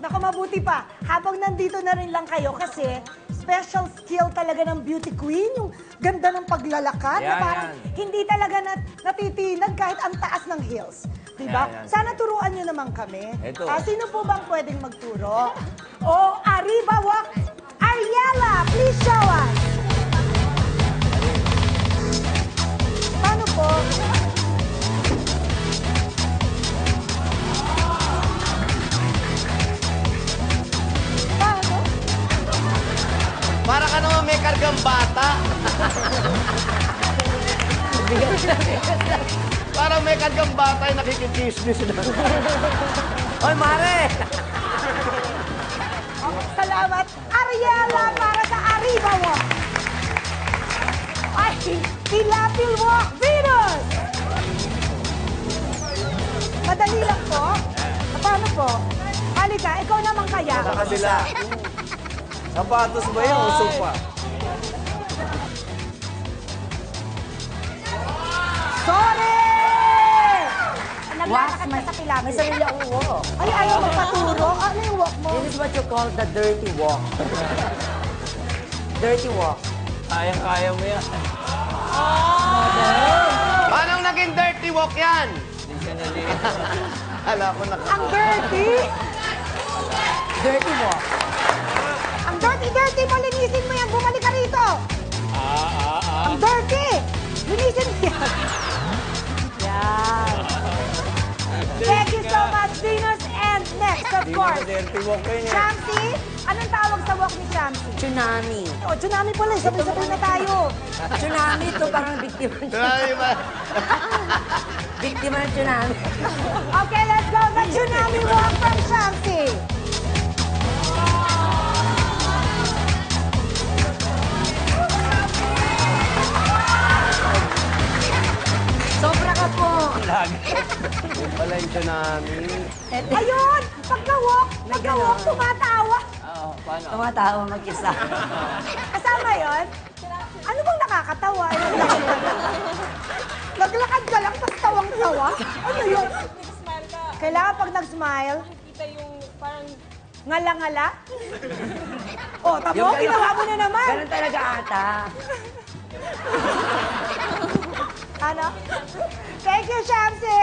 Naku, mabuti pa. Habang nandito na rin lang kayo kasi special skill talaga ng beauty queen, yung ganda ng paglalakad na Yan, parang hindi talaga natitinag kahit ang taas ng heels. Diba? Yan. Sana turuan nyo naman kami. Ito. Sino po bang pwedeng magturo? O, Arriba Walk, Ariela, please show us. Paano po? Paano? Para ka naman may kargang bata. Parang may kargang bata yung nakikichismis na. Oy, Mare! Salamat, Ariela, para sa Arriba Walk. Ay, Tilapil Walk, Venus! Madali lang po. Paano po? Halika, ikaw naman kaya. Sa kabila. Sapatos ba yun o sopa? Sorry! Naglalakad ka sa Tilapil. May sarili akong walk. Ay, ayaw magpaturo. Ano yung walk mo? This is what you call the dirty walk. Dirty walk. Kayang-kaya mo yan. Paano naging dirty walk yan? Hindi siya naliit. Hala ko na. Ang dirty! Dirty walk. Ang dirty mo, linisin mo yan. Bumalik ka rito. Ang dirty! Linisin mo yan. Yan. Thank you so much, Venus. And next, of course, Dirty walk yun eh. Shamsi. Anong tawag sa walk ni Shamsi? Tsunami. O, tsunami pala. Sabay-sabay na tayo. Tsunami ito parang biktima ng Grabe ba? biktima ng tsunami. Okay, let's go. The tsunami walk from Shamsi. Sobra ka po. Yung pala yung tsunami. Ayun! Pagka-walk, tumatawa. Oo, paano? Tumatawa mag-isa. Kasama yon? Ano bang nakakatawa? Naglakad ka lang. Naglakad ka lang, tapos tawang-tawa? Ano yun? Nag-smile ka. Kailangan pag nag-smile, Kita yung parang ngala-ngala. O, tamo, Yung gano'n. ginawa mo na naman. Ganun talaga ata. Ano? Thank you, Shamsi!